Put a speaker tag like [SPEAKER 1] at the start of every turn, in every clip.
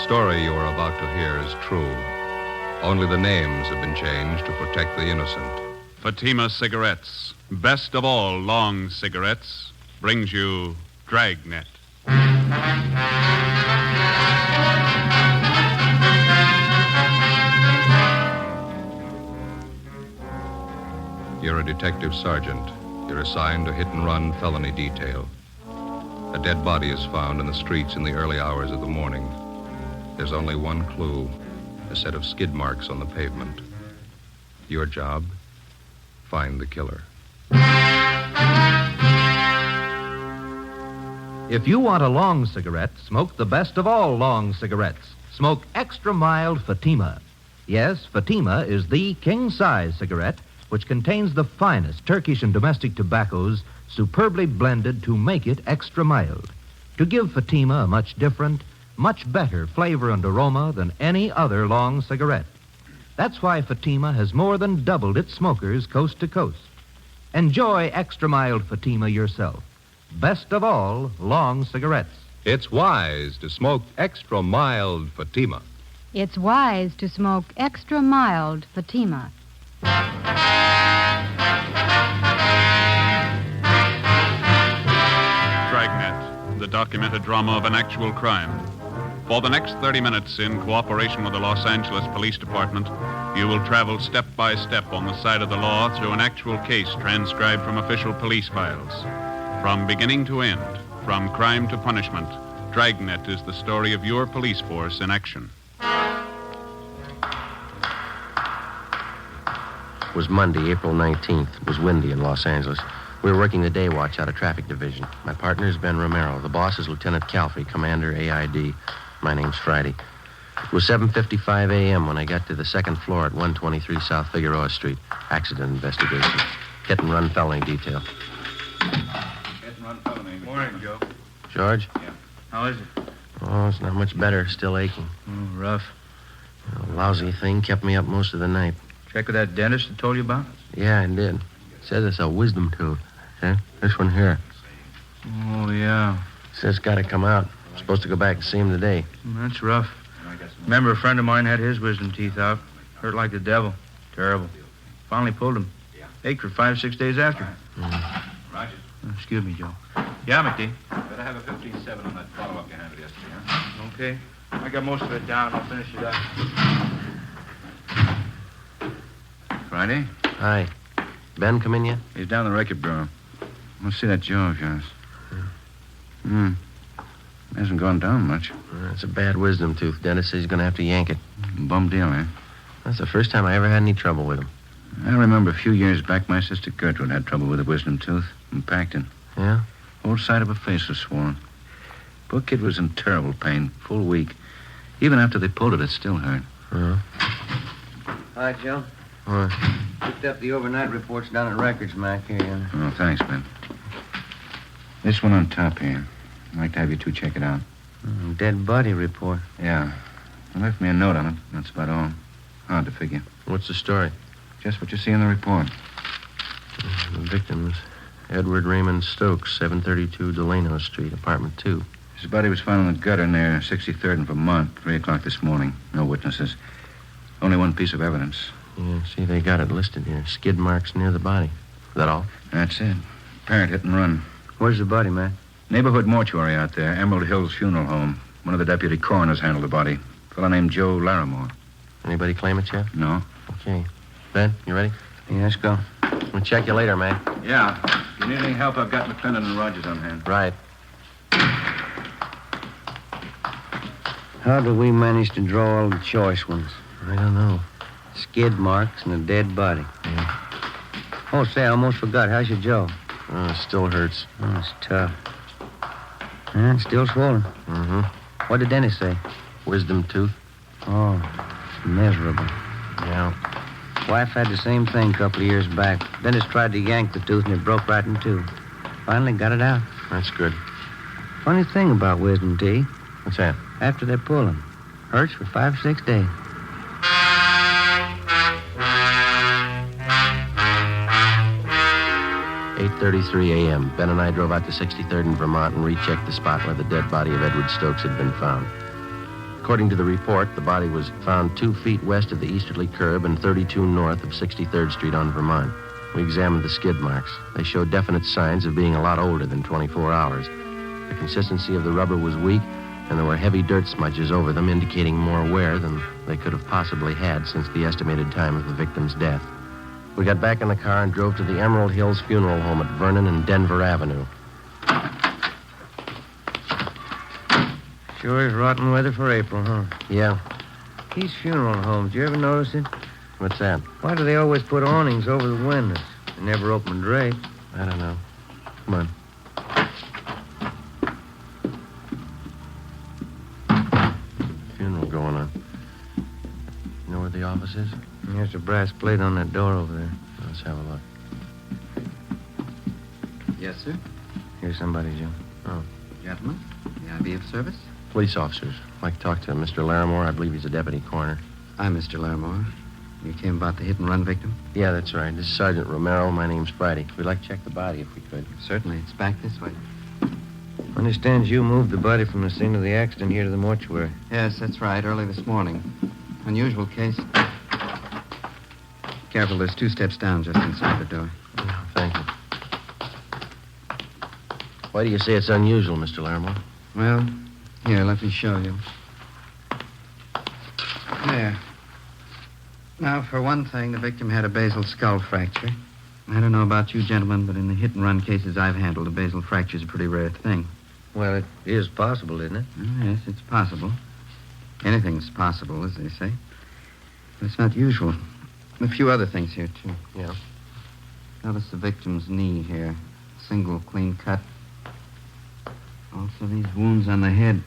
[SPEAKER 1] story you are about to hear is true. Only the names have been changed to protect the innocent.
[SPEAKER 2] Fatima Cigarettes, best of all long cigarettes, brings you Dragnet.
[SPEAKER 1] You're a detective sergeant. You're assigned to hit-and-run felony detail. A dead body is found in the streets in the early hours of the morning. There's only one clue, a set of skid marks on the pavement. Your job? Find the killer.
[SPEAKER 3] If you want a long cigarette, smoke the best of all long cigarettes. Smoke extra mild Fatima. Yes, Fatima is the king-size cigarette which contains the finest Turkish and domestic tobaccos superbly blended to make it extra mild, to give Fatima a much different, much better flavor and aroma than any other long cigarette. That's why Fatima has more than doubled its smokers coast to coast. Enjoy extra mild Fatima yourself. Best of all, long cigarettes.
[SPEAKER 1] It's wise to smoke extra mild Fatima.
[SPEAKER 4] It's wise to smoke extra mild Fatima.
[SPEAKER 2] Dragnet, the documented drama of an actual crime. For the next 30 minutes, in cooperation with the Los Angeles Police Department, you will travel step by step on the side of the law through an actual case transcribed from official police files. From beginning to end, from crime to punishment, Dragnet is the story of your police force in action.
[SPEAKER 5] It was Monday, April 19th. It was windy in Los Angeles. We were working the day watch out of traffic division. My partner is Ben Romero. The boss is Lieutenant Calfee, Commander AID. My name's Friday. It was 7:55 a.m. when I got to the second floor at 123 South Figueroa Street. Accident investigation. Hit-and-run felony detail.
[SPEAKER 6] Hit-and-run felony. Morning, Joe.
[SPEAKER 5] George?
[SPEAKER 6] Yeah. How is it?
[SPEAKER 5] Oh, it's not much better. Still aching.
[SPEAKER 6] Oh, rough.
[SPEAKER 5] A lousy thing kept me up most of the night.
[SPEAKER 6] Check with that dentist I told you about?
[SPEAKER 5] Yeah, I did. Says it's a wisdom tooth. See? This one here.
[SPEAKER 6] Oh, yeah.
[SPEAKER 5] Says it's got to come out. I'm supposed to go back and see him today.
[SPEAKER 6] That's rough. Remember, a friend of mine had his wisdom teeth out. Hurt like the devil. Terrible. Finally pulled him. Ached for 5-6 days after.
[SPEAKER 7] Roger.
[SPEAKER 6] Excuse me, Joe. Yeah, McD.
[SPEAKER 7] Better have a 15-7 on that follow-up you handled yesterday, huh?
[SPEAKER 6] Okay. I got most of it down. I'll finish it up. Friday?
[SPEAKER 5] Hi. Ben come in yet?
[SPEAKER 6] He's down the record bureau. Let's see that jaw of yours. Hasn't gone down much.
[SPEAKER 5] It's a bad wisdom tooth. Dentist says he's going to have to yank it.
[SPEAKER 6] Bum deal, eh?
[SPEAKER 5] That's the first time I ever had any trouble with him.
[SPEAKER 6] I remember a few years back, my sister Gertrude had trouble with a wisdom tooth in Packton.
[SPEAKER 5] Yeah?
[SPEAKER 6] Whole side of her face was swollen. Poor kid was in terrible pain, full week. Even after they pulled it, it still hurt.
[SPEAKER 5] Hi, Joe. Picked up the overnight reports down at Records, Mac. Here you are.
[SPEAKER 6] Oh, thanks, Ben. This one on top here. I'd like to have you two check it out.
[SPEAKER 5] Dead body report.
[SPEAKER 6] Yeah. They left me a note on it. That's about all. Hard to figure.
[SPEAKER 5] What's the story?
[SPEAKER 6] Just what you see in the report.
[SPEAKER 5] The victim was Edward Raymond Stokes, 732 Delano Street, apartment 2.
[SPEAKER 6] His body was found in the gutter near 63rd and Vermont, 3 o'clock this morning. No witnesses. Only one piece of evidence.
[SPEAKER 5] Yeah, see, they got it listed here. Skid marks near the body. Is that all?
[SPEAKER 6] That's it. Apparent hit and run.
[SPEAKER 5] Where's the body, Mac?
[SPEAKER 6] Neighborhood mortuary out there. Emerald Hills Funeral Home. One of the deputy coroners handled the body. A fellow named Joe Larimore.
[SPEAKER 5] Anybody claim it yet?
[SPEAKER 6] No.
[SPEAKER 5] Okay. Ben, you ready?
[SPEAKER 6] Yeah, let's go.
[SPEAKER 5] We'll check you later, Mac.
[SPEAKER 6] Yeah. If you need any help, I've got McClendon and Rogers on hand.
[SPEAKER 5] Right.
[SPEAKER 8] How do we manage to draw all the choice ones?
[SPEAKER 5] I don't know.
[SPEAKER 8] Skid marks and a dead body.
[SPEAKER 5] Yeah.
[SPEAKER 8] Oh, say, I almost forgot. How's your jaw?
[SPEAKER 5] Oh, it still hurts.
[SPEAKER 8] Oh, it's tough. And it's still swollen.
[SPEAKER 5] Mm-hmm.
[SPEAKER 8] What did Dennis say?
[SPEAKER 5] Wisdom tooth.
[SPEAKER 8] Oh, it's miserable.
[SPEAKER 5] Yeah.
[SPEAKER 8] Wife had the same thing a couple of years back. Dennis tried to yank the tooth and it broke right in two. Finally got it out.
[SPEAKER 5] That's good.
[SPEAKER 8] Funny thing about wisdom teeth.
[SPEAKER 5] What's that?
[SPEAKER 8] After they pull them, hurts for 5-6 days.
[SPEAKER 5] .33 a.m. Ben and I drove out to 63rd and Vermont and rechecked the spot where the dead body of Edward Stokes had been found. According to the report, the body was found 2 feet west of the easterly curb and 32 north of 63rd Street on Vermont. We examined the skid marks. They showed definite signs of being a lot older than 24 hours. The consistency of the rubber was weak, and there were heavy dirt smudges over them, indicating more wear than they could have possibly had since the estimated time of the victim's death. We got back in the car and drove to the Emerald Hills Funeral Home at Vernon and Denver Avenue.
[SPEAKER 8] Sure is rotten weather for April, huh?
[SPEAKER 5] Yeah.
[SPEAKER 8] These funeral homes, you ever notice it?
[SPEAKER 5] What's that?
[SPEAKER 8] Why do they always put awnings over the windows? They never open drapes.
[SPEAKER 5] I don't know. Come on. Funeral going on. You know where the office is?
[SPEAKER 8] There's a brass plate on that door over there.
[SPEAKER 5] Let's have a look.
[SPEAKER 9] Yes, sir.
[SPEAKER 8] Here's somebody, Joe.
[SPEAKER 5] Oh.
[SPEAKER 9] Gentlemen, may I be of service?
[SPEAKER 5] Police officers. I'd like to talk to Mr. Larimore. I believe he's a deputy coroner.
[SPEAKER 9] I'm Mr. Larimore. You came about the hit-and-run victim?
[SPEAKER 5] Yeah, that's right. This is Sergeant Romero. My name's Friday. We'd like to check the body if we could.
[SPEAKER 9] Certainly. It's back this way.
[SPEAKER 8] Understands you moved the body from the scene of the accident here to the mortuary.
[SPEAKER 9] Yes, that's right. Early this morning. Unusual case. Careful, there's 2 steps down just inside the door.
[SPEAKER 5] Oh, thank you. Why do you say it's unusual, Mr. Larimore?
[SPEAKER 9] Well, here, let me show you. There. Now, for one thing, the victim had a basal skull fracture. I don't know about you gentlemen, but in the hit-and-run cases I've handled, a basal fracture is a pretty rare thing.
[SPEAKER 8] Well, it is possible, isn't it?
[SPEAKER 9] Yes, it's possible. Anything's possible, as they say. But it's not usual. A few other things here, too.
[SPEAKER 5] Yeah.
[SPEAKER 9] Notice the victim's knee here. Single clean cut. Also, these wounds on the head.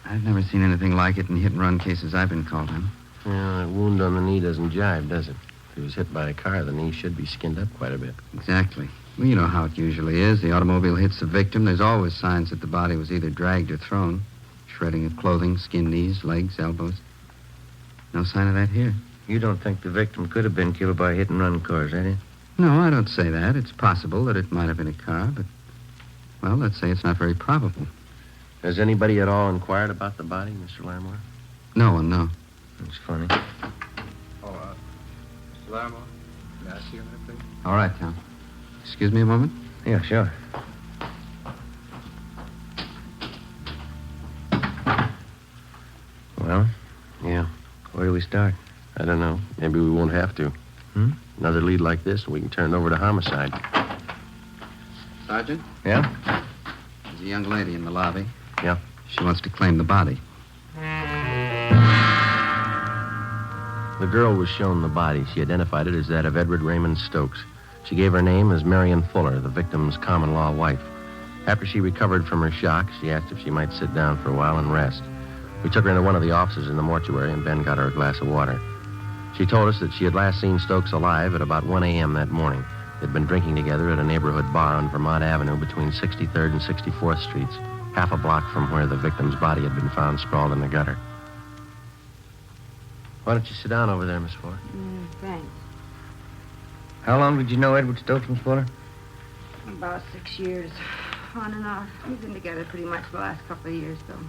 [SPEAKER 9] I've never seen anything like it in hit-and-run cases I've been called on.
[SPEAKER 5] Yeah, that wound on the knee doesn't jive, does it? If he was hit by a car, the knee should be skinned up quite a bit.
[SPEAKER 9] Exactly. Well, you know how it usually is. The automobile hits the victim. There's always signs that the body was either dragged or thrown. Shredding of clothing, skinned knees, legs, elbows. No sign of that here.
[SPEAKER 8] You don't think the victim could have been killed by hit-and-run cars, eh?
[SPEAKER 9] No, I don't say that. It's possible that it might have been a car, but, well, let's say it's not very probable.
[SPEAKER 5] Has anybody at all inquired about the body, Mr. Larimore?
[SPEAKER 9] No one, no.
[SPEAKER 8] That's funny.
[SPEAKER 7] Oh, Mr. Larimore, may I see you a minute, please?
[SPEAKER 9] All right, Tom. Excuse me a moment.
[SPEAKER 8] Yeah, sure. Well?
[SPEAKER 5] Yeah.
[SPEAKER 8] Where do we start?
[SPEAKER 5] I don't know. Maybe we won't have to. Another lead like this, and we can turn it over to homicide.
[SPEAKER 9] Sergeant?
[SPEAKER 8] Yeah?
[SPEAKER 9] There's a young lady in the lobby.
[SPEAKER 5] Yeah?
[SPEAKER 9] She wants to claim the body.
[SPEAKER 5] The girl was shown the body. She identified it as that of Edward Raymond Stokes. She gave her name as Marion Fuller, the victim's common-law wife. After she recovered from her shock, she asked if she might sit down for a while and rest. We took her into one of the offices in the mortuary, and Ben got her a glass of water. She told us that she had last seen Stokes alive at about 1 a.m. that morning. They'd been drinking together at a neighborhood bar on Vermont Avenue between 63rd and 64th Streets, half a block from where the victim's body had been found sprawled in the gutter. Why don't you sit down over there, Miss Fuller?
[SPEAKER 4] Thanks.
[SPEAKER 8] How long did you know Edward Stokes, Miss Fuller?
[SPEAKER 4] About 6 years. On and off. We've been together pretty much the last couple of years, though.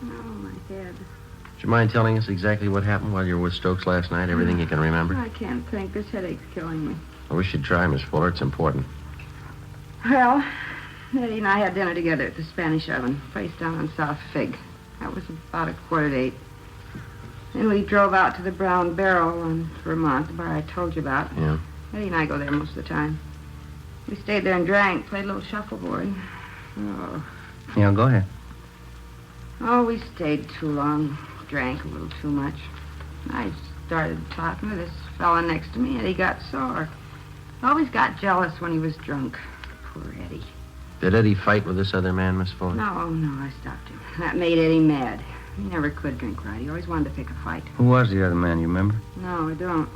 [SPEAKER 4] Oh, my head.
[SPEAKER 5] Would you mind telling us exactly what happened while you were with Stokes last night? Everything you can remember?
[SPEAKER 4] I can't think. This headache's killing me.
[SPEAKER 5] I wish you'd try, Miss Fuller. It's important.
[SPEAKER 4] Well, Eddie and I had dinner together at the Spanish Oven, place down on South Fig. That was about 7:45. Then we drove out to the Brown Barrel on Vermont, the bar I told you about.
[SPEAKER 5] Yeah.
[SPEAKER 4] Eddie and I go there most of the time. We stayed there and drank, played a little shuffleboard.
[SPEAKER 8] Yeah, go ahead.
[SPEAKER 4] Oh, we stayed too long. Drank a little too much. I started talking to this fella next to me, and he got sore. Always got jealous when he was drunk. Poor Eddie.
[SPEAKER 5] Did Eddie fight with this other man, Miss Fuller?
[SPEAKER 4] No, I stopped him. That made Eddie mad. He never could drink right. He always wanted to pick a fight.
[SPEAKER 8] Who was the other man, you remember?
[SPEAKER 4] No, I don't.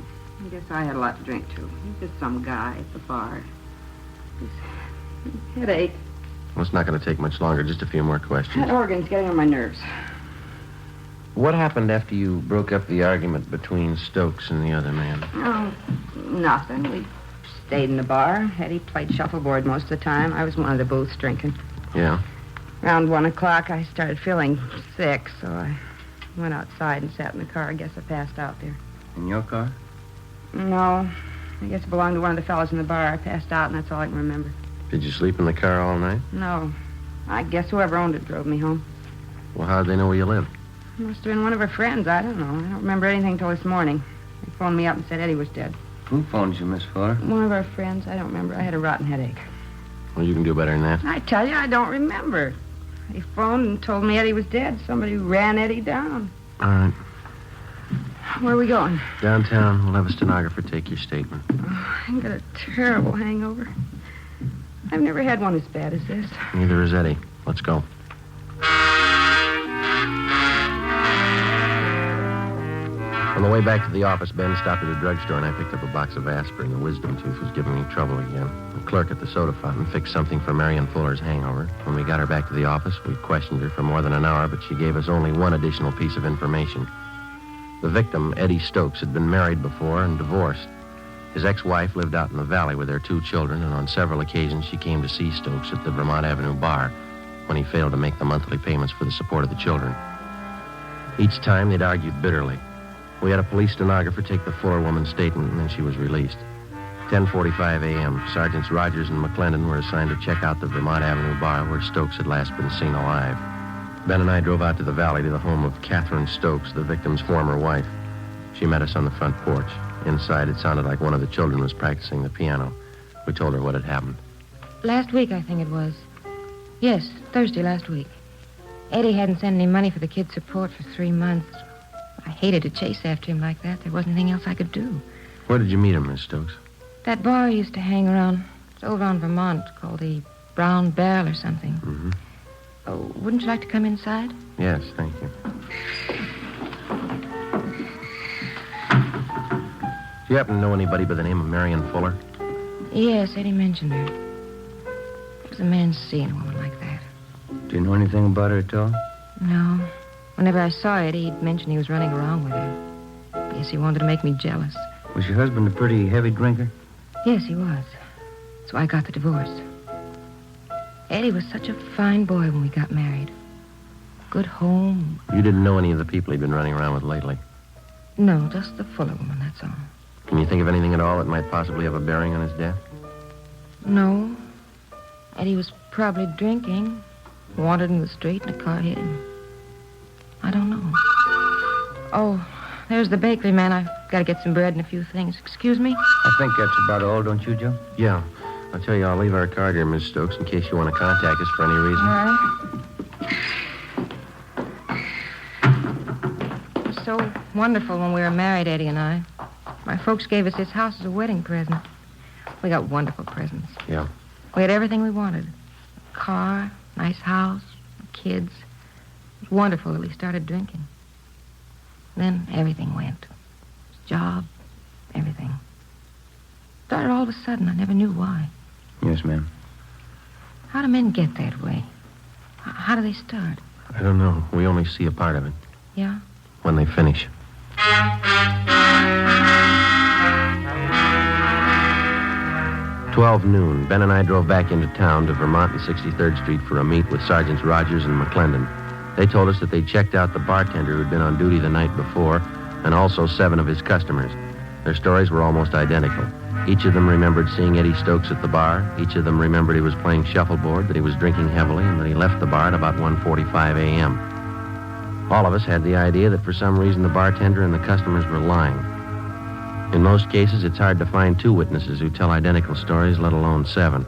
[SPEAKER 4] I guess I had a lot to drink, too. He's just some guy at the bar. His headache.
[SPEAKER 5] Well, it's not going to take much longer. Just a few more questions.
[SPEAKER 4] That organ's getting on my nerves.
[SPEAKER 5] What happened after you broke up the argument between Stokes and the other man?
[SPEAKER 4] Oh, nothing. We stayed in the bar. Eddie played shuffleboard most of the time. I was one of the booths drinking.
[SPEAKER 5] Yeah?
[SPEAKER 4] Around 1 o'clock, I started feeling sick, so I Went outside and sat in the car. I guess I passed out there.
[SPEAKER 8] In your car?
[SPEAKER 4] No. I guess it belonged to one of the fellows in the bar. I passed out, and that's all I can remember.
[SPEAKER 5] Did you sleep in the car all night?
[SPEAKER 4] No. I guess whoever owned it drove me home.
[SPEAKER 5] Well, how'd they know where you lived?
[SPEAKER 4] Must have been one of her friends. I don't know. I don't remember anything till this morning. They phoned me up and said Eddie was dead.
[SPEAKER 8] Who phoned you, Miss Fuller?
[SPEAKER 4] One of our friends. I don't remember. I had a rotten headache.
[SPEAKER 5] Well, you can do better than that.
[SPEAKER 4] I tell you, I don't remember. They phoned and told me Eddie was dead. Somebody ran Eddie down.
[SPEAKER 5] All right.
[SPEAKER 4] Where are we going?
[SPEAKER 5] Downtown. We'll have a stenographer take your statement.
[SPEAKER 4] Oh, I've got a terrible hangover. I've never had one as bad as this.
[SPEAKER 5] Neither is Eddie. Let's go. On the way back to the office, Ben stopped at a drugstore and I picked up a box of aspirin. The wisdom tooth was giving me trouble again. The clerk at the soda fountain fixed something for Marion Fuller's hangover. When we got her back to the office, we questioned her for more than an hour, but she gave us only one additional piece of information. The victim, Eddie Stokes, had been married before and divorced. His ex-wife lived out in the valley with their 2 children, and on several occasions she came to see Stokes at the Vermont Avenue bar when he failed to make the monthly payments for the support of the children. Each time they'd argued bitterly. We had a police stenographer take the Fuller woman's statement, and then she was released. 10:45 a.m., Sergeants Rogers and McClendon were assigned to check out the Vermont Avenue bar where Stokes had last been seen alive. Ben and I drove out to the valley to the home of Catherine Stokes, the victim's former wife. She met us on the front porch. Inside, it sounded like one of the children was practicing the piano. We told her what had happened.
[SPEAKER 10] Last week, I think it was. Yes, Thursday last week. Eddie hadn't sent any money for the kids' support for 3 months. I hated to chase after him like that. There wasn't anything else I could do.
[SPEAKER 5] Where did you meet him, Miss Stokes?
[SPEAKER 10] That bar he used to hang around. It's over on Vermont, called the Brown Barrel or something.
[SPEAKER 5] Mm-hmm.
[SPEAKER 10] Oh, wouldn't you like to come inside?
[SPEAKER 5] Yes, thank you. Do you happen to know anybody by the name of Marion Fuller?
[SPEAKER 10] Yes, Eddie mentioned her. It was a man seeing a woman like that.
[SPEAKER 8] Do you know anything about her at all?
[SPEAKER 10] No. Whenever I saw Eddie, he'd mention he was running around with her. Guess he wanted to make me jealous.
[SPEAKER 8] Was your husband a pretty heavy drinker?
[SPEAKER 10] Yes, he was. So I got the divorce. Eddie was such a fine boy when we got married. Good home.
[SPEAKER 5] You didn't know any of the people he'd been running around with lately?
[SPEAKER 10] No, just the Fuller woman, that's all.
[SPEAKER 5] Can you think of anything at all that might possibly have a bearing on his death?
[SPEAKER 10] No. Eddie was probably drinking, wandered in the street, and a car hit him. I don't know. Oh, there's the bakery man. I've got to get some bread and a few things. Excuse me?
[SPEAKER 8] I think that's about all, don't you, Joe?
[SPEAKER 5] Yeah. I'll tell you, I'll leave our card here, Miss Stokes, in case you want to contact us for any reason.
[SPEAKER 10] All right. It was so wonderful when we were married, Eddie and I. My folks gave us this house as a wedding present. We got wonderful presents.
[SPEAKER 5] Yeah.
[SPEAKER 10] We had everything we wanted. A car, nice house, kids. It was wonderful till he started drinking. Then everything went. His job, everything. Started all of a sudden. I never knew why.
[SPEAKER 8] Yes, ma'am.
[SPEAKER 10] How do men get that way? How do they start?
[SPEAKER 5] I don't know. We only see a part of it.
[SPEAKER 10] Yeah?
[SPEAKER 5] When they finish. 12 noon, Ben and I drove back into town to Vermont and 63rd Street for a meet with Sergeants Rogers and McClendon. They told us that they'd checked out the bartender who'd been on duty the night before and also 7 of his customers. Their stories were almost identical. Each of them remembered seeing Eddie Stokes at the bar. Each of them remembered he was playing shuffleboard, that he was drinking heavily, and that he left the bar at about 1:45 a.m. All of us had the idea that for some reason the bartender and the customers were lying. In most cases, it's hard to find 2 witnesses who tell identical stories, let alone 7.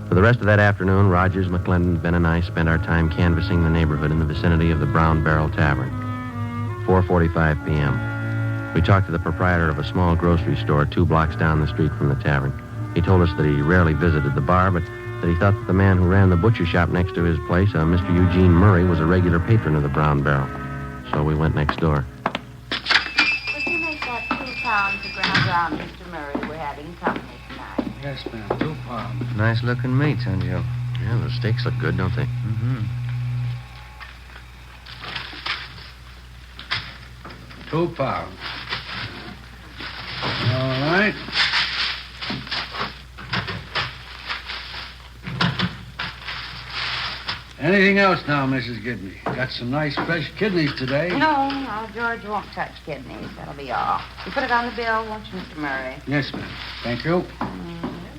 [SPEAKER 5] For the rest of that afternoon, Rogers, McClendon, Ben, and I spent our time canvassing the neighborhood in the vicinity of the Brown Barrel Tavern. 4:45 p.m. We talked to the proprietor of a small grocery store 2 blocks down the street from the tavern. He told us that he rarely visited the bar, but that he thought that the man who ran the butcher shop next to his place, Mr. Eugene Murray, was a regular patron of the Brown Barrel. So we went next door.
[SPEAKER 11] Would you make that 2 pounds of ground round, Mr. Murray? We're having company tonight.
[SPEAKER 6] Yes, ma'am. 2 pounds.
[SPEAKER 8] Nice-looking meats, huh, Joe?
[SPEAKER 5] Yeah, the steaks look good, don't they?
[SPEAKER 8] Mm-hmm.
[SPEAKER 6] 2 pounds. All right.
[SPEAKER 12] Anything else now, Mrs. Gibney? Got some nice fresh kidneys today.
[SPEAKER 11] No, George won't touch kidneys. That'll be all. You put it on the bill, won't you, Mr. Murray?
[SPEAKER 12] Yes, ma'am. Thank you.
[SPEAKER 11] You're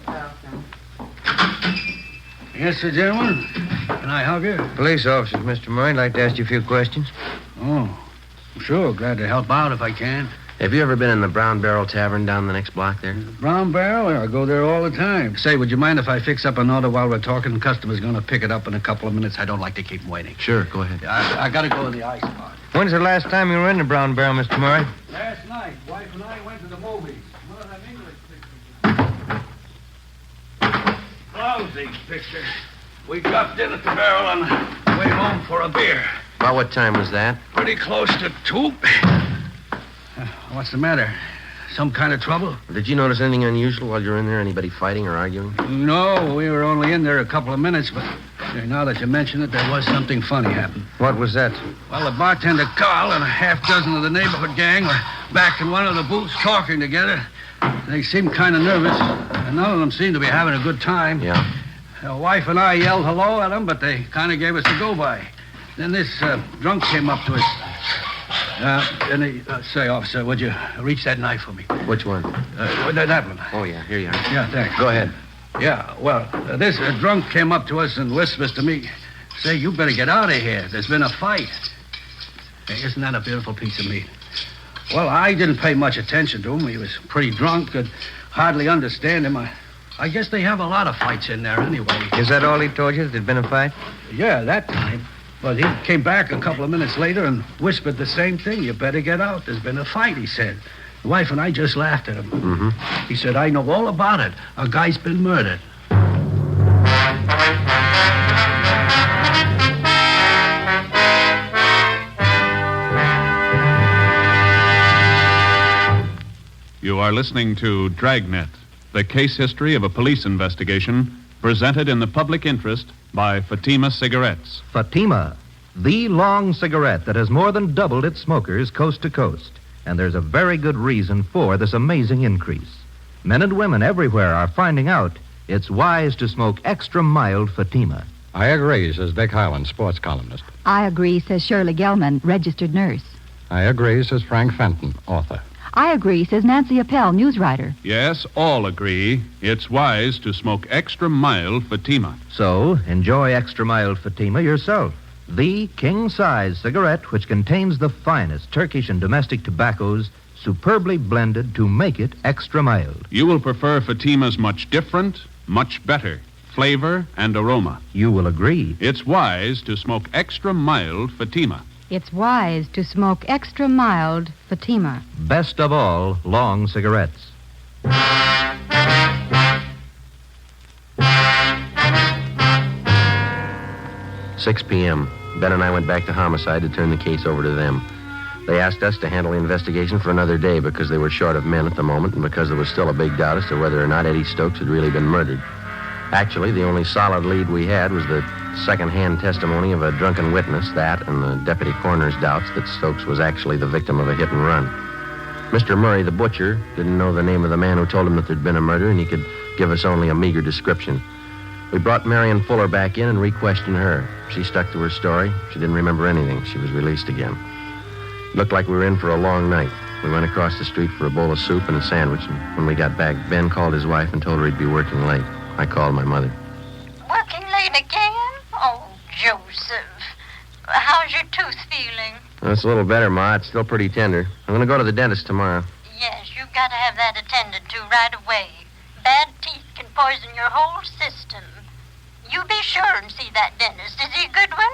[SPEAKER 11] welcome.
[SPEAKER 12] Yes, sir, gentlemen. Can I help you?
[SPEAKER 8] Police officers, Mr. Murray. I'd like to ask you a few questions.
[SPEAKER 12] Oh, sure. Glad to help out if I can.
[SPEAKER 5] Have you ever been in the Brown Barrel Tavern down the next block there?
[SPEAKER 12] Brown Barrel? I go there all the time. Say, would you mind if I fix up an order while we're talking? The customer's going to pick it up in a couple of minutes. I don't like to keep him waiting.
[SPEAKER 5] Sure, go ahead.
[SPEAKER 12] I got to go to the ice bar.
[SPEAKER 8] When's the last time you were in the Brown Barrel, Mr. Murray?
[SPEAKER 12] Last night, wife and I went to the movies. One of them English pictures. Lousy picture. We dropped in at the Barrel on the way home for a beer.
[SPEAKER 5] About what time was that?
[SPEAKER 12] Pretty close to 2. What's the matter? Some kind of trouble?
[SPEAKER 5] Did you notice anything unusual while you were in there? Anybody fighting or arguing?
[SPEAKER 12] No, we were only in there a couple of minutes, but now that you mention it, there was something funny happen.
[SPEAKER 8] What was that?
[SPEAKER 12] Well, the bartender Carl and a half dozen of the neighborhood gang were back in one of the booths talking together. They seemed kind of nervous, and none of them seemed to be having a good time.
[SPEAKER 5] Yeah.
[SPEAKER 12] The wife and I yelled hello at them, but they kind of gave us a go-by. Then this drunk came up to us. And he, say, officer, would you reach that knife for me?
[SPEAKER 5] Which one?
[SPEAKER 12] That one.
[SPEAKER 5] Oh, yeah, here you are.
[SPEAKER 12] Yeah, thanks.
[SPEAKER 5] Go ahead.
[SPEAKER 12] Yeah, well, this drunk came up to us and whispers to me, say, you better get out of here. There's been a fight. Hey, isn't that a beautiful piece of meat? Well, I didn't pay much attention to him. He was pretty drunk, could hardly understand him. I guess they have a lot of fights in there anyway.
[SPEAKER 8] Is that all he told you? There'd been a fight?
[SPEAKER 12] Yeah, that time. But he came back a couple of minutes later and whispered the same thing. You better get out. There's been a fight, he said. The wife and I just laughed at him.
[SPEAKER 5] Mm-hmm.
[SPEAKER 12] He said, I know all about it. A guy's been murdered.
[SPEAKER 2] You are listening to Dragnet, the case history of a police investigation presented in the public interest by Fatima Cigarettes.
[SPEAKER 3] Fatima, the long cigarette that has more than doubled its smokers coast to coast. And there's a very good reason for this amazing increase. Men and women everywhere are finding out it's wise to smoke extra mild Fatima.
[SPEAKER 7] I agree, says Vic Hyland, sports columnist.
[SPEAKER 13] I agree, says Shirley Gelman, registered nurse.
[SPEAKER 7] I agree, says Frank Fenton, author.
[SPEAKER 13] I agree, says Nancy Appel, news writer.
[SPEAKER 2] Yes, all agree it's wise to smoke extra mild Fatima.
[SPEAKER 3] So, enjoy extra mild Fatima yourself. The king-size cigarette which contains the finest Turkish and domestic tobaccos superbly blended to make it extra mild.
[SPEAKER 2] You will prefer Fatima's much different, much better flavor and aroma.
[SPEAKER 3] You will agree.
[SPEAKER 2] It's wise to smoke extra mild Fatima.
[SPEAKER 13] It's wise to smoke extra mild Fatima.
[SPEAKER 3] Best of all, long cigarettes.
[SPEAKER 5] 6 p.m. Ben and I went back to homicide to turn the case over to them. They asked us to handle the investigation for another day because they were short of men at the moment and because there was still a big doubt as to whether or not Eddie Stokes had really been murdered. Actually, the only solid lead we had was the second-hand testimony of a drunken witness, that and the deputy coroner's doubts that Stokes was actually the victim of a hit and run. Mr. Murray, the butcher, didn't know the name of the man who told him that there'd been a murder, and he could give us only a meager description. We brought Marion Fuller back in and re-questioned her. She stuck to her story. She didn't remember anything. She was released again. It looked like we were in for a long night. We went across the street for a bowl of soup and a sandwich, and when we got back, Ben called his wife and told her he'd be working late. I called my mother.
[SPEAKER 14] Working late again? Oh, Joseph. How's your tooth feeling?
[SPEAKER 5] Well, it's a little better, Ma. It's still pretty tender. I'm going to go to the dentist tomorrow.
[SPEAKER 14] Yes, you've got to have that attended to right away. Bad teeth can poison your whole system. You be sure and see that dentist. Is he a good one?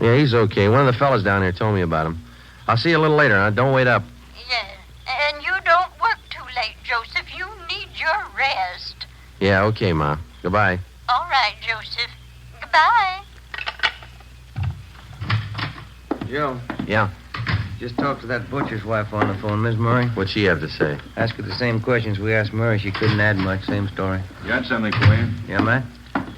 [SPEAKER 5] Yeah, he's okay. One of the fellas down here told me about him. I'll see you a little later, huh? Don't wait up.
[SPEAKER 14] Yes. And you don't work too late, Joseph. You need your rest.
[SPEAKER 5] Yeah, okay, Ma. Goodbye.
[SPEAKER 14] All right, Joseph. Goodbye.
[SPEAKER 8] Joe.
[SPEAKER 5] Yeah?
[SPEAKER 8] Just talked to that butcher's wife on the phone, Miss Murray.
[SPEAKER 5] What'd she have to say?
[SPEAKER 8] Ask her the same questions we asked Murray. She couldn't add much. Same story.
[SPEAKER 6] Got something for you?
[SPEAKER 8] Yeah, Matt?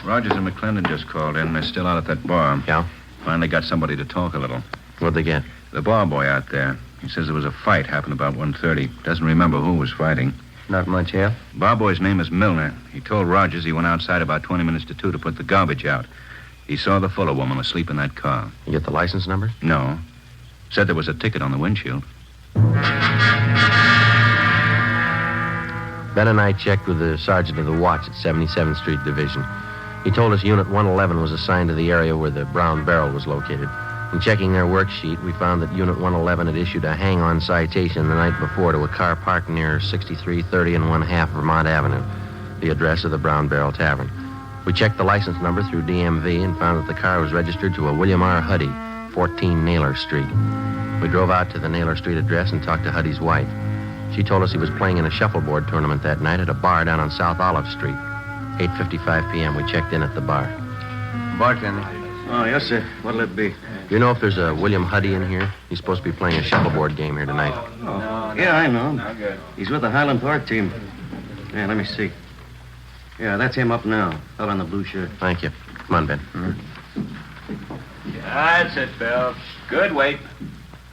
[SPEAKER 6] Rogers and McClendon just called in. They're still out at that bar.
[SPEAKER 5] Yeah?
[SPEAKER 6] Finally got somebody to talk a little.
[SPEAKER 5] What'd they get?
[SPEAKER 6] The bar boy out there. He says there was a fight happened about 1:30. Doesn't remember who was fighting.
[SPEAKER 8] Not much help?
[SPEAKER 6] Bar boy's name is Milner. He told Rogers he went outside about 20 minutes to 2 to put the garbage out.
[SPEAKER 15] He saw the Fuller woman asleep in that car.
[SPEAKER 5] You get the license number?
[SPEAKER 15] No. Said there was a ticket on the windshield.
[SPEAKER 5] Ben and I checked with the sergeant of the watch at 77th Street Division. He told us Unit 111 was assigned to the area where the brown barrel was located. In checking their worksheet, we found that Unit 111 had issued a hang-on citation the night before to a car parked near 6330 and 1/2 Vermont Avenue, the address of the Brown Barrel Tavern. We checked the license number through DMV and found that the car was registered to a William R. Huddy, 14 Naylor Street. We drove out to the Naylor Street address and talked to Huddy's wife. She told us he was playing in a shuffleboard tournament that night at a bar down on South Olive Street. 8:55 p.m. We checked in at the bar.
[SPEAKER 8] Bartender.
[SPEAKER 5] Oh, yes, sir. What'll it be? You know if there's a William Huddy in here? He's supposed to be playing a shuffleboard game here tonight.
[SPEAKER 16] Oh, yeah, I know. He's with the Highland Park team. Yeah, let me see. Yeah, that's him up now. Fella in the blue shirt.
[SPEAKER 5] Thank you. Come on, Ben.
[SPEAKER 15] That's it, Bill. Good weight.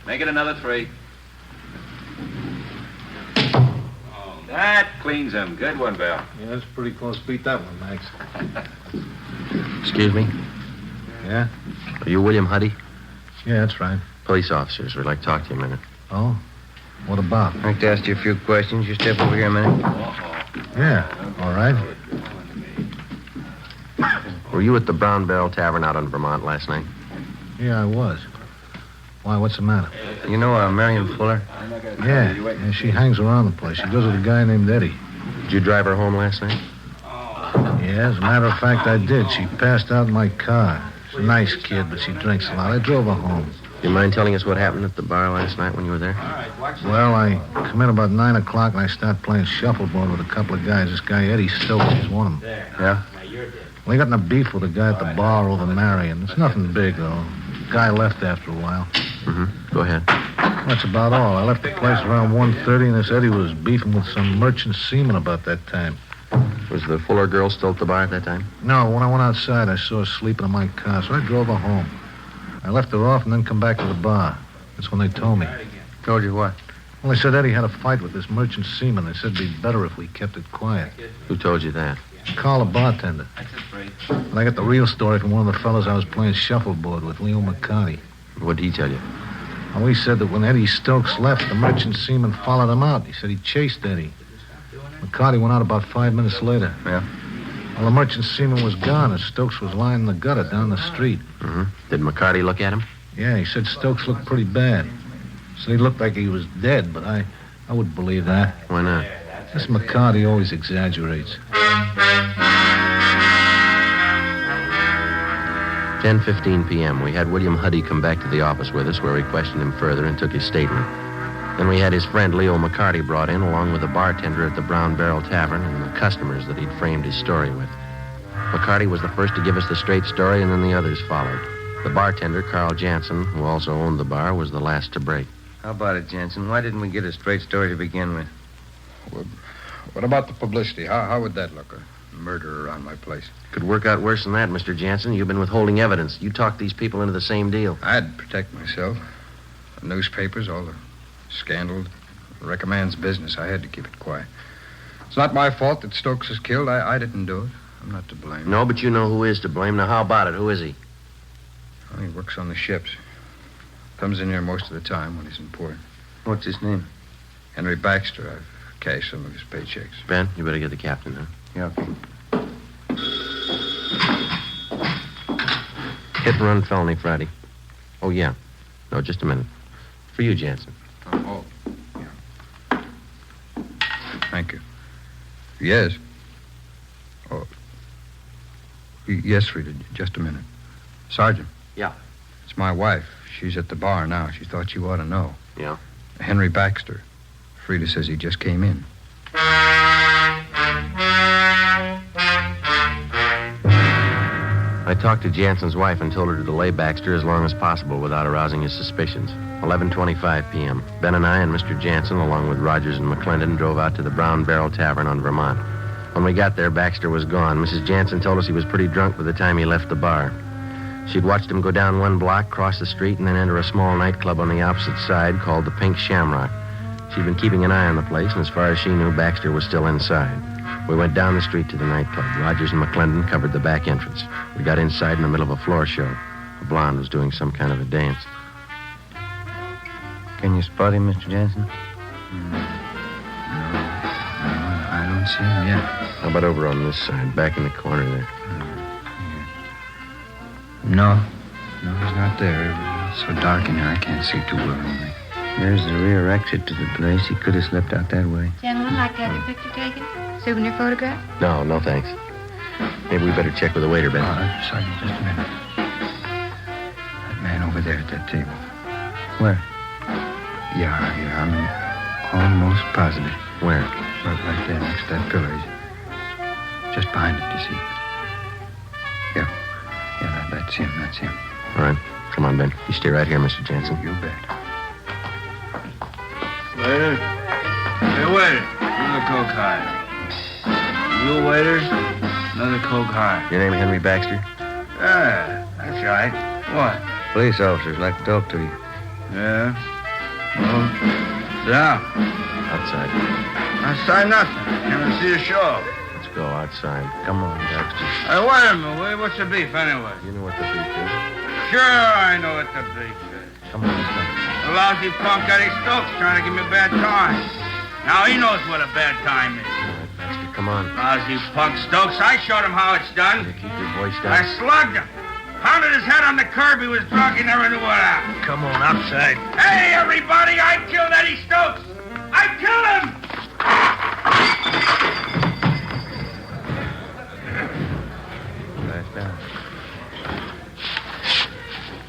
[SPEAKER 15] Make it another 3. That cleans him. Good one, Bill.
[SPEAKER 7] Yeah, that's pretty close. Beat that one, Max.
[SPEAKER 5] Excuse me?
[SPEAKER 7] Yeah?
[SPEAKER 5] Are you William Huddy?
[SPEAKER 7] Yeah, that's right.
[SPEAKER 5] Police officers. We'd like to talk to you a minute.
[SPEAKER 7] Oh? What about?
[SPEAKER 8] I'd like to ask you a few questions. You step over here a minute.
[SPEAKER 7] Yeah, all right.
[SPEAKER 5] Were you at the Brown Barrel Tavern out on Vermont last night?
[SPEAKER 7] Yeah, I was. Why, what's the matter?
[SPEAKER 8] You know Marion Fuller?
[SPEAKER 7] Yeah, she hangs around the place. She goes with a guy named Eddie.
[SPEAKER 5] Did you drive her home last night?
[SPEAKER 7] Yeah, as a matter of fact, I did. She passed out in my car. She's a nice kid, but she drinks a lot. I drove her home.
[SPEAKER 5] Do you mind telling us what happened at the bar last night when you were there?
[SPEAKER 7] Well, I come in about 9 o'clock, and I start playing shuffleboard with a couple of guys. This guy, Eddie Stokes, is one of them.
[SPEAKER 5] Yeah?
[SPEAKER 7] Well, he got in a beef with a guy at the bar over Marion. It's nothing big, though. The guy left after a while.
[SPEAKER 5] Mm-hmm. Go ahead.
[SPEAKER 7] That's about all. I left the place around 1:30, and this Eddie was beefing with some merchant seaman about that time.
[SPEAKER 5] Was the Fuller girl still at the bar at that time?
[SPEAKER 7] No, when I went outside, I saw her sleeping in my car, so I drove her home. I left her off and then come back to the bar. That's when they told me.
[SPEAKER 8] Told you what?
[SPEAKER 7] Well, they said Eddie had a fight with this merchant seaman. They said it'd be better if we kept it quiet.
[SPEAKER 5] Who told you that?
[SPEAKER 7] Call the bartender. And I got the real story from one of the fellas I was playing shuffleboard with, Leo McCarty.
[SPEAKER 5] What did he tell you?
[SPEAKER 7] Well, he said that when Eddie Stokes left, the merchant seaman followed him out. He said he chased Eddie. McCarty went out about 5 minutes later.
[SPEAKER 5] Yeah?
[SPEAKER 7] Well, the merchant seaman was gone, and Stokes was lying in the gutter down the street.
[SPEAKER 5] Mm-hmm. Did McCarty look at him?
[SPEAKER 7] Yeah, he said Stokes looked pretty bad. Said he looked like he was dead, but I wouldn't believe that.
[SPEAKER 5] Why not?
[SPEAKER 7] This McCarty always exaggerates.
[SPEAKER 5] 10:15 p.m. We had William Huddy come back to the office with us, where we questioned him further and took his statement. Then we had his friend Leo McCarty brought in, along with the bartender at the Brown Barrel Tavern and the customers that he'd framed his story with. McCarty was the first to give us the straight story, and then the others followed. The bartender, Carl Jansen, who also owned the bar, was the last to break.
[SPEAKER 8] How about it, Jansen? Why didn't we get a straight story to begin with?
[SPEAKER 9] What about the publicity? How would that look? A murder around my place.
[SPEAKER 5] Could work out worse than that, Mr. Jansen. You've been withholding evidence. You talked these people into the same deal.
[SPEAKER 9] I'd protect myself. The newspapers, all the scandal, wreck a man's business. I had to keep it quiet. It's not my fault that Stokes is killed. I didn't do it. I'm not to blame.
[SPEAKER 5] No, but you know who is to blame. Now, how about it? Who is he?
[SPEAKER 9] Well, he works on the ships. Comes in here most of the time when he's in port.
[SPEAKER 8] What's his name?
[SPEAKER 9] Henry Baxter. I've cashed some of his paychecks.
[SPEAKER 5] Ben, you better get the captain, huh?
[SPEAKER 8] Yeah, okay.
[SPEAKER 5] Hit and run felony Friday. Oh, yeah. No, just a minute. For you, Jansen.
[SPEAKER 9] Oh, yeah. Thank you. Yes. Oh. Yes, Frida, just a minute. Sergeant.
[SPEAKER 5] Yeah.
[SPEAKER 9] It's my wife. She's at the bar now. She thought you ought to know.
[SPEAKER 5] Yeah?
[SPEAKER 9] Henry Baxter. Frida says he just came in.
[SPEAKER 5] I talked to Jansen's wife and told her to delay Baxter as long as possible without arousing his suspicions. 11:25 p.m. Ben and I and Mr. Jansen, along with Rogers and McClendon, drove out to the Brown Barrel Tavern on Vermont. When we got there, Baxter was gone. Mrs. Jansen told us he was pretty drunk by the time he left the bar. She'd watched him go down one block, cross the street, and then enter a small nightclub on the opposite side called the Pink Shamrock. She'd been keeping an eye on the place, and as far as she knew, Baxter was still inside. We went down the street to the nightclub. Rogers and McClendon covered the back entrance. We got inside in the middle of a floor show. A blonde was doing some kind of a dance.
[SPEAKER 8] Can you spot him, Mr. Jansen?
[SPEAKER 9] No, I don't see him yet.
[SPEAKER 5] How about over on this side, back in the corner there?
[SPEAKER 9] No, he's not there. It's so dark in here, I can't see too well.
[SPEAKER 8] There's the rear exit to the place. He could have slipped out that way.
[SPEAKER 10] Gentlemen, like to have your picture taken? Souvenir photograph?
[SPEAKER 5] No, thanks. Maybe we better check with the waiter, Ben.
[SPEAKER 9] Sergeant, just a minute. That man over there at that table.
[SPEAKER 8] Where?
[SPEAKER 9] Yeah, I'm almost positive.
[SPEAKER 5] Where?
[SPEAKER 9] Right there, next to that pillar. He's just behind it, you see. Yeah, that's him.
[SPEAKER 5] All right. Come on, Ben. You stay right here, Mr. Jansen.
[SPEAKER 9] You bet.
[SPEAKER 6] Waiter. Hey, waiter. Another Coke High. You waiter. Another Coke High.
[SPEAKER 5] Your name Henry Baxter?
[SPEAKER 6] Yeah, that's right. What?
[SPEAKER 8] Police officers like to talk to you.
[SPEAKER 6] Yeah. Well, sit down.
[SPEAKER 5] Outside.
[SPEAKER 6] Outside nothing. Came to see a show.
[SPEAKER 5] Let's go outside. Come on, Baxter.
[SPEAKER 6] Hey, wait a minute. What's the beef anyway?
[SPEAKER 5] You know what the beef is?
[SPEAKER 6] Sure, I know what the beef is.
[SPEAKER 5] Come on, let's go.
[SPEAKER 6] The lousy punk Eddie Stokes trying to give me a bad time. Now he knows what a bad time is.
[SPEAKER 5] All right, Baxter, come on.
[SPEAKER 6] Lousy punk Stokes. I showed him how it's done.
[SPEAKER 5] You keep your voice down.
[SPEAKER 6] I slugged him. Pounded his head on the curb. He was drunk. He never knew what happened.
[SPEAKER 5] Come on, outside.
[SPEAKER 6] Hey, everybody, I killed Eddie Stokes. I killed him.
[SPEAKER 8] Last down.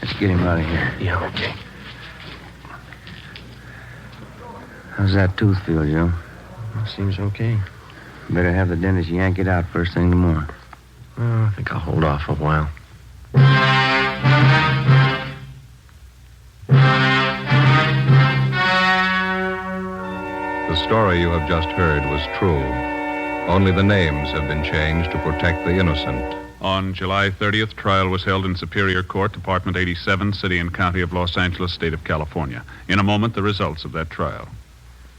[SPEAKER 8] Let's get him out of here.
[SPEAKER 5] Yeah, okay.
[SPEAKER 8] How's that tooth feel, Joe?
[SPEAKER 5] Seems okay.
[SPEAKER 8] Better have the dentist yank it out first thing in the morning.
[SPEAKER 5] I think I'll hold off a while.
[SPEAKER 1] The story you have just heard was true. Only the names have been changed to protect the innocent.
[SPEAKER 2] On July 30th, trial was held in Superior Court, Department 87, City and County of Los Angeles, State of California. In a moment, the results of that trial.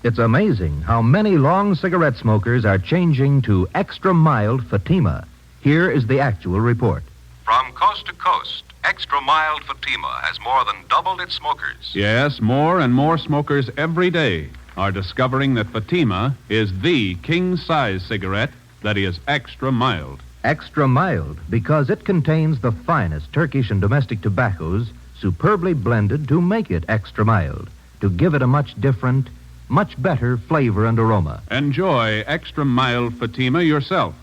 [SPEAKER 3] It's amazing how many long cigarette smokers are changing to extra mild Fatima. Here is the actual report.
[SPEAKER 1] From coast to coast, extra mild Fatima has more than doubled its smokers.
[SPEAKER 2] Yes, more and more smokers every day are discovering that Fatima is the king-size cigarette that is extra mild.
[SPEAKER 3] Extra mild because it contains the finest Turkish and domestic tobaccos superbly blended to make it extra mild, to give it a much different, much better flavor and aroma.
[SPEAKER 2] Enjoy extra mild Fatima yourself.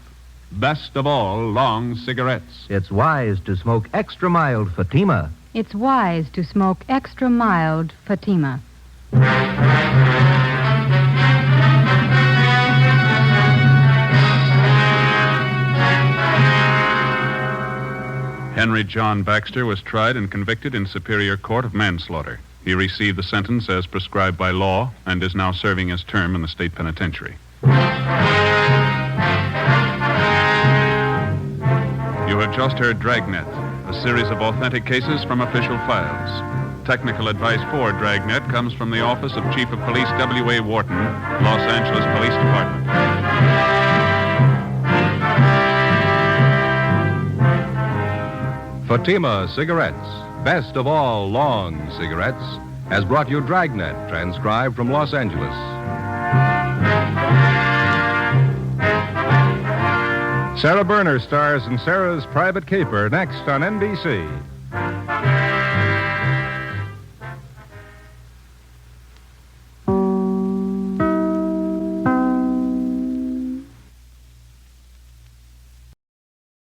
[SPEAKER 2] Best of all long cigarettes.
[SPEAKER 3] It's wise to smoke extra mild Fatima.
[SPEAKER 13] It's wise to smoke extra mild Fatima.
[SPEAKER 2] Henry John Baxter was tried and convicted in Superior Court of manslaughter. He received the sentence as prescribed by law and is now serving his term in the state penitentiary. You have just heard Dragnet, a series of authentic cases from official files. Technical advice for Dragnet comes from the Office of Chief of Police W.A. Wharton, Los Angeles Police Department.
[SPEAKER 1] Fatima Cigarettes, best of all long cigarettes, has brought you Dragnet, transcribed from Los Angeles. Sarah Berner stars in Sarah's Private Caper next on NBC.